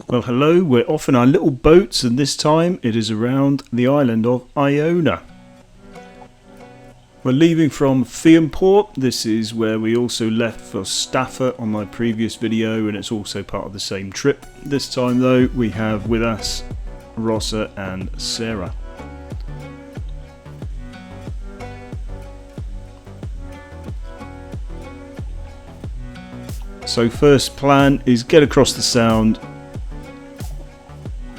Well, hello, we're off in our little boats, and this time it is around the island of Iona. We're leaving from Port. This is where we also left for Staffa on my previous video, and it's also part of the same trip. This time though, we have with us Rossa and Sarah. So first plan is get across the sound.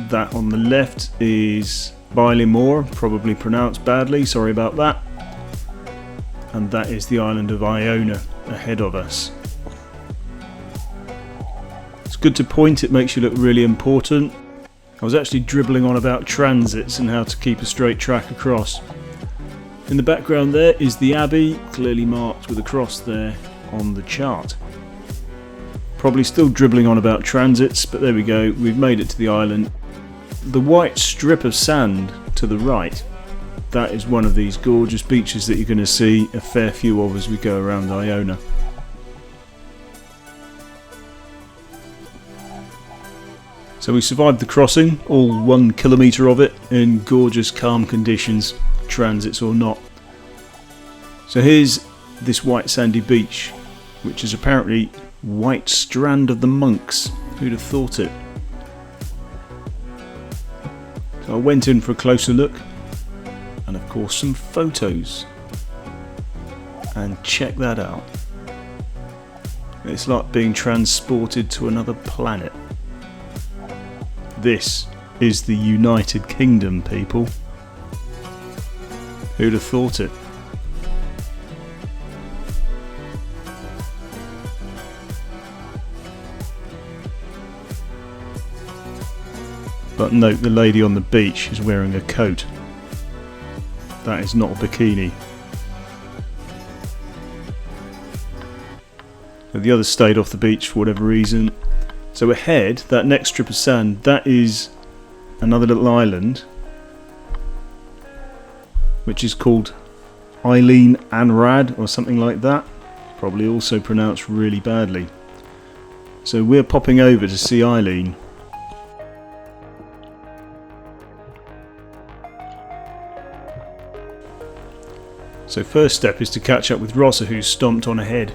That on the left is Moor, probably pronounced badly, sorry about that. And that is the island of Iona ahead of us. It's good to point, it makes you look really important. I was actually dribbling on about transits and how to keep a straight track across. In the background there is the Abbey, clearly marked with a cross there on the chart. Probably still dribbling on about transits, but there we go, we've made it to the island. The white strip of sand to the right, that is one of these gorgeous beaches that you're going to see a fair few of as we go around Iona. So we survived the crossing, all 1 kilometre of it, in gorgeous calm conditions, transits or not. So here's this white sandy beach, which is apparently White Strand of the Monks. Who'd have thought it? So I went in for a closer look, and of course some photos, and check that out. It's like being transported to another planet. This is the United Kingdom, people. Who'd have thought it? But note, the lady on the beach is wearing a coat. That is not a bikini. The others stayed off the beach for whatever reason. So ahead, that next strip of sand, that is another little island, which is called Eileen Anrad or something like that. Probably also pronounced really badly. So we're popping over to see Eileen. So first step is to catch up with Rossa, who's stomped on ahead.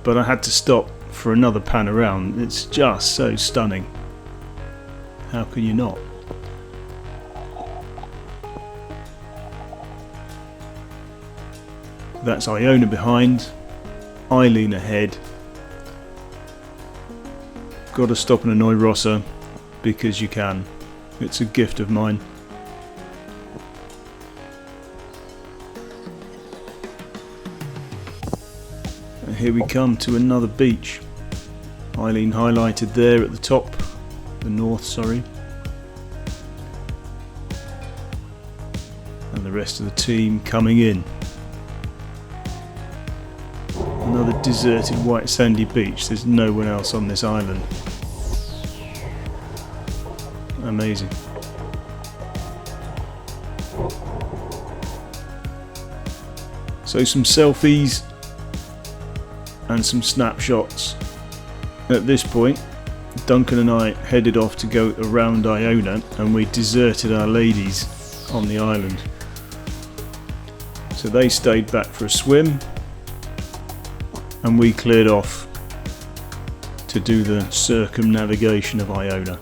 But I had to stop for another pan around. It's just so stunning. How can you not? That's Iona behind, Eileen ahead. Got to stop and annoy Rossa because you can. It's a gift of mine. Here we come to another beach. Eileen highlighted there at the top, the north, sorry. And the rest of the team coming in. Another deserted white sandy beach. There's no one else on this island. Amazing. So some selfies and some snapshots. At this point, Duncan and I headed off to go around Iona, and we deserted our ladies on the island. So they stayed back for a swim, and we cleared off to do the circumnavigation of Iona.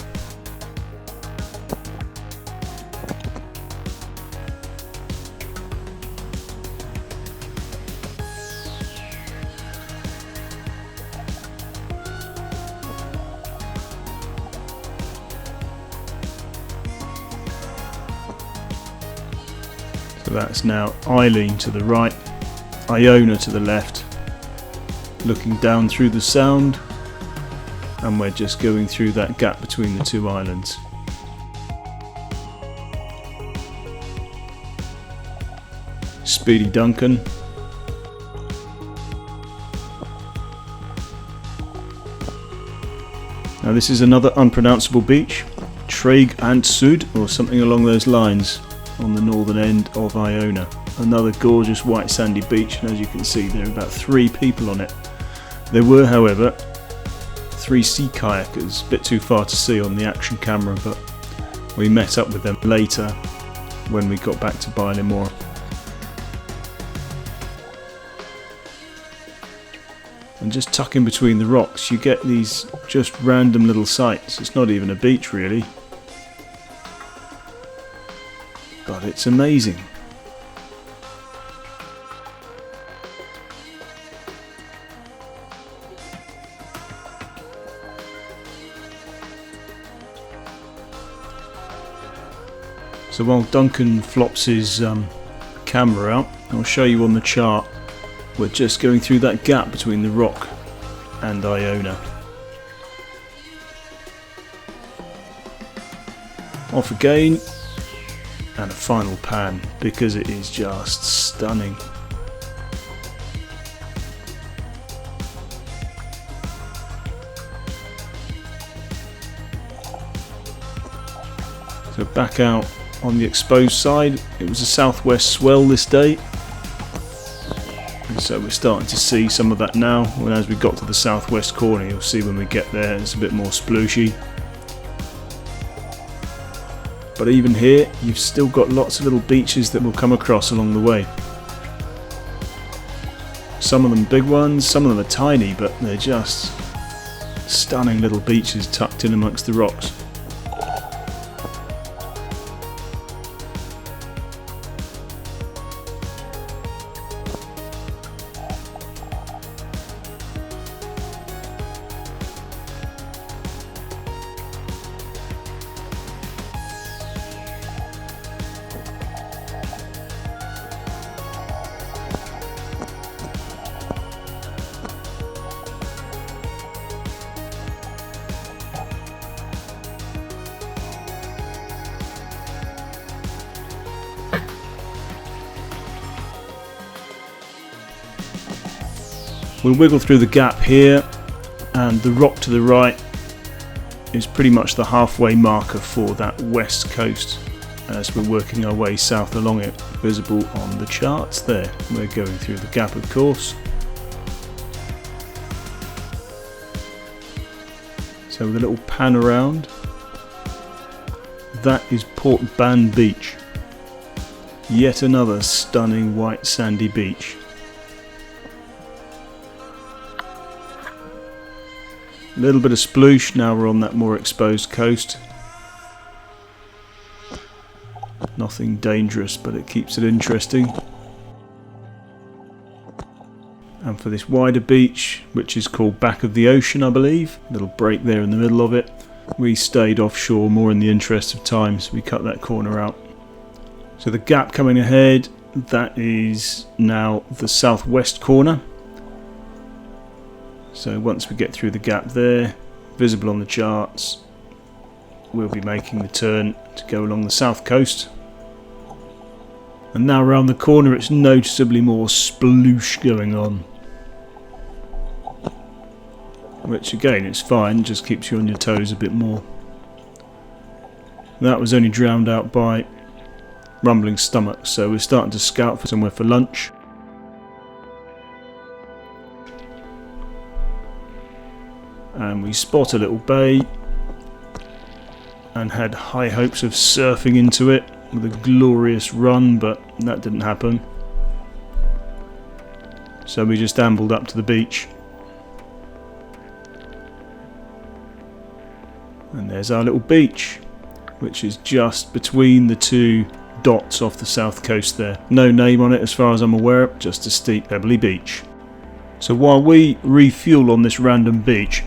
So that's now Eileen to the right, Iona to the left, looking down through the sound, and we're just going through that gap between the two islands. Speedy Duncan. Now this is another unpronounceable beach, Traig and Sud or something along those lines, on the northern end of Iona. Another gorgeous white sandy beach, and as you can see there are about 3 people on it. There were, however, three sea kayakers, a bit too far to see on the action camera, but we met up with them later when we got back to Bailimore. And just tucking between the rocks you get these just random little sights. It's not even a beach really, but it's amazing. So while Duncan flops his camera out, I'll show you on the chart. We're just going through that gap between the rock and Iona. Off again, and a final pan because it is just stunning. So back out on the exposed side, it was a southwest swell this day. So we're starting to see some of that now, and as we got to the southwest corner you'll see when we get there it's a bit more splooshy. But even here you've still got lots of little beaches that we'll come across along the way. Some of them big ones, some of them are tiny, but they're just stunning little beaches tucked in amongst the rocks. We'll wiggle through the gap here, and the rock to the right is pretty much the halfway marker for that west coast as we're working our way south along it, visible on the charts there. We're going through the gap of course. So with a little pan around, that is Port Ban Beach. Yet another stunning white sandy beach. A little bit of sploosh now we're on that more exposed coast. Nothing dangerous, but it keeps it interesting. And for this wider beach, which is called Back of the Ocean I believe, little break there in the middle of it, we stayed offshore more in the interest of time, so we cut that corner out. So the gap coming ahead, that is now the southwest corner. So once we get through the gap there, visible on the charts, we'll be making the turn to go along the south coast. And now around the corner it's noticeably more sploosh going on. Which again, it's fine, just keeps you on your toes a bit more. That was only drowned out by rumbling stomachs, so we're starting to scout for somewhere for lunch. And we spot a little bay and had high hopes of surfing into it with a glorious run, but that didn't happen. So we just ambled up to the beach. And there's our little beach, which is just between the two dots off the south coast there. No name on it as far as I'm aware, just a steep pebbly beach. So while we refuel on this random beach,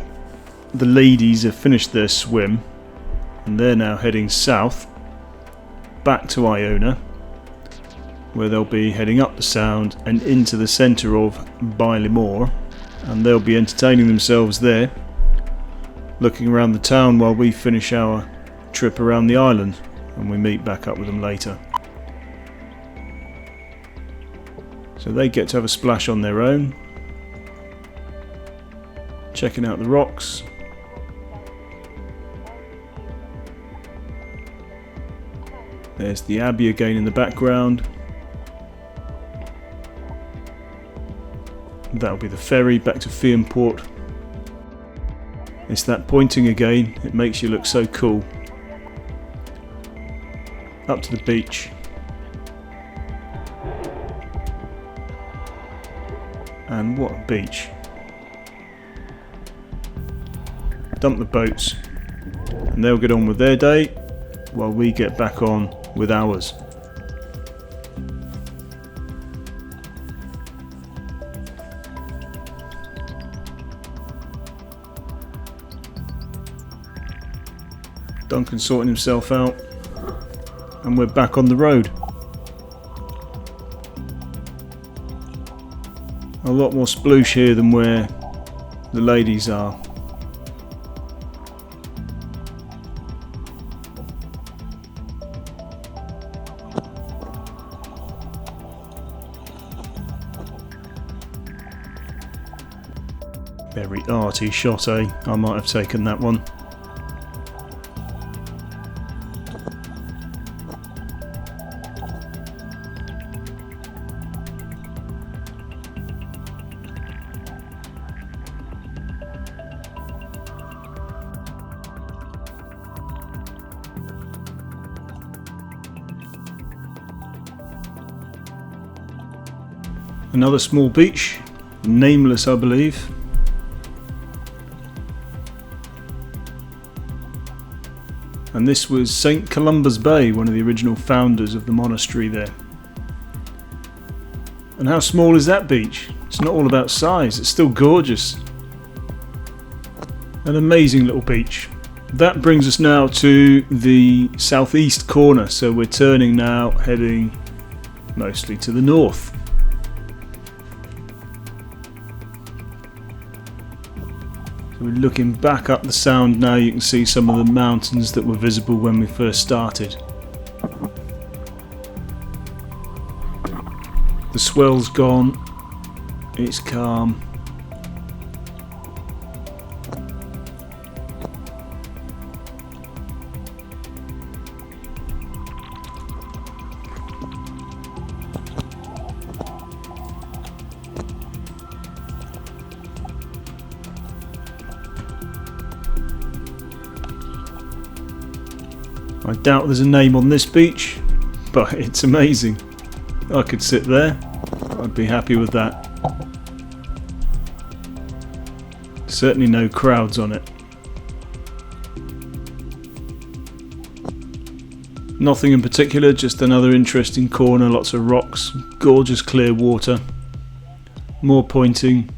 the ladies have finished their swim and they're now heading south back to Iona, where they'll be heading up the sound and into the centre of Bailimore, and they'll be entertaining themselves there, looking around the town while we finish our trip around the island, and we meet back up with them later. So they get to have a splash on their own, checking out the rocks. There's the Abbey again in the background. That'll be the ferry back to Fiumport. It's that pointing again, it makes you look so cool. Up to the beach. And what a beach. Dump the boats and they'll get on with their day while we get back on with ours. Duncan's sorting himself out and we're back on the road. A lot more sploosh here than where the ladies are. Very arty shot, eh? I might have taken that one. Another small beach, nameless I believe. And this was St. Columba's Bay, one of the original founders of the monastery there. And how small is that beach? It's not all about size, it's still gorgeous. An amazing little beach. That brings us now to the southeast corner, so we're turning now, heading mostly to the north. So we're looking back up the sound now, you can see some of the mountains that were visible when we first started. The swell's gone, it's calm. I doubt there's a name on this beach, but it's amazing. I could sit there, I'd be happy with that. Certainly no crowds on it. Nothing in particular, just another interesting corner, lots of rocks, gorgeous clear water, more pointing.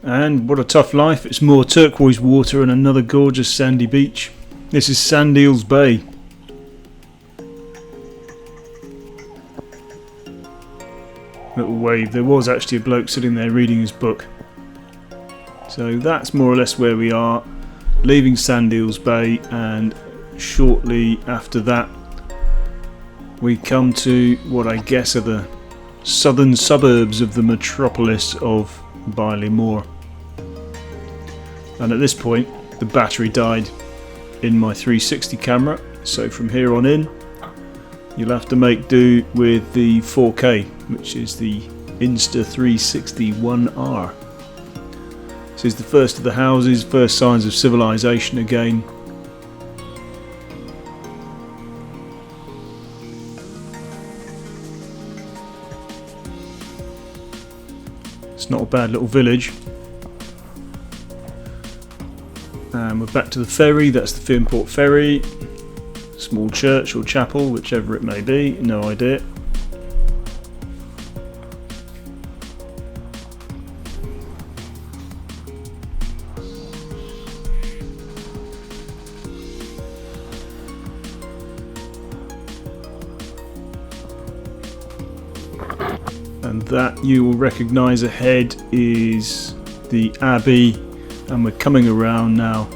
And what a tough life, it's more turquoise water and another gorgeous sandy beach. This is Sand Eels Bay. Little wave, there was actually a bloke sitting there reading his book. So that's more or less where we are, leaving Sand Eels Bay, and shortly after that we come to what I guess are the southern suburbs of the metropolis of Moor. And at this point the battery died in my 360 camera, so from here on in you'll have to make do with the 4K, which is the Insta360 1R. This is the first of the houses, first signs of civilization again. It's not a bad little village. And we're back to the ferry, that's the Fearnport ferry. Small church or chapel, whichever it may be, no idea. And that you will recognise ahead is the Abbey, and we're coming around now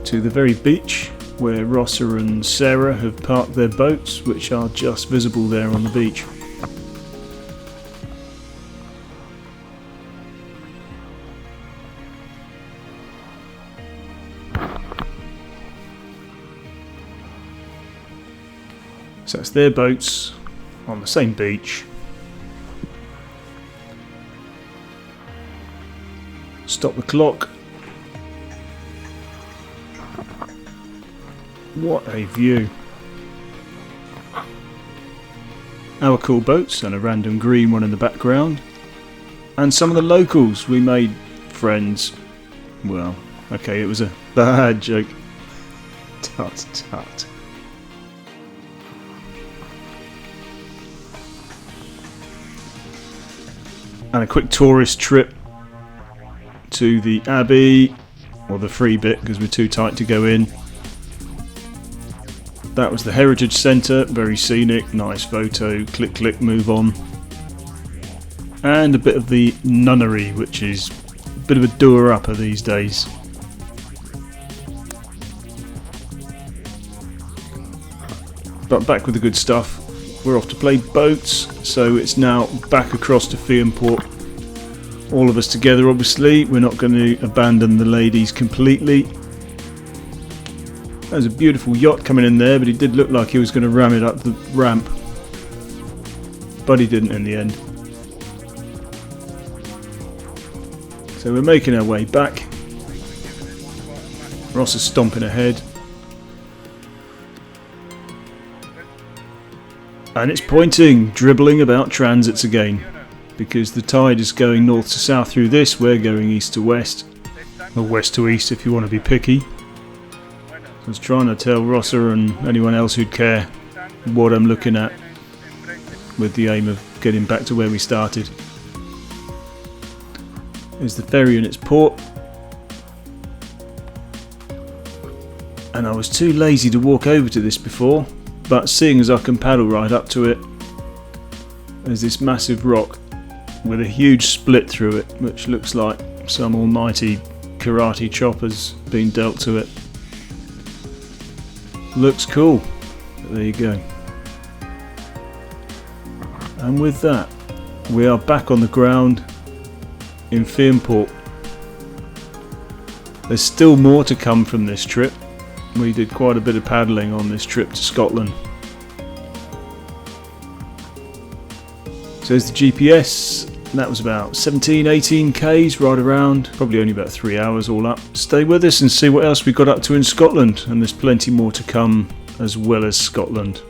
to the very beach where Rossa and Sarah have parked their boats, which are just visible there on the beach. So that's their boats on the same beach. Stop the clock. What a view. Our cool boats and a random green one in the background. And some of the locals. We made friends. Well, okay, it was a bad joke. Tut tut. And a quick tourist trip to the Abbey, or the free bit because we're too tight to go in. That was the Heritage Centre, very scenic, nice photo, click click, move on. And a bit of the nunnery, which is a bit of a doer-upper these days. But back with the good stuff. We're off to play boats, so it's now back across to Port. All of us together, obviously. We're not going to abandon the ladies completely. There's a beautiful yacht coming in there, but he did look like he was going to ram it up the ramp. But he didn't in the end. So we're making our way back. Ross is stomping ahead. And it's pointing, dribbling about transits again. Because the tide is going north to south through this, we're going east to west. Or west to east if you want to be picky. I was trying to tell Rossa and anyone else who'd care what I'm looking at, with the aim of getting back to where we started. There's the ferry in its port. And I was too lazy to walk over to this before, but seeing as I can paddle right up to it, there's this massive rock with a huge split through it, which looks like some almighty karate chop has been dealt to it. Looks cool. But there you go. And with that, we are back on the ground in Port. There's still more to come from this trip. We did quite a bit of paddling on this trip to Scotland. So there's the GPS. That was about 17-18 k's, right around, probably only about 3 hours all up. Stay with us and see what else we got up to in Scotland, and there's plenty more to come as well as Scotland.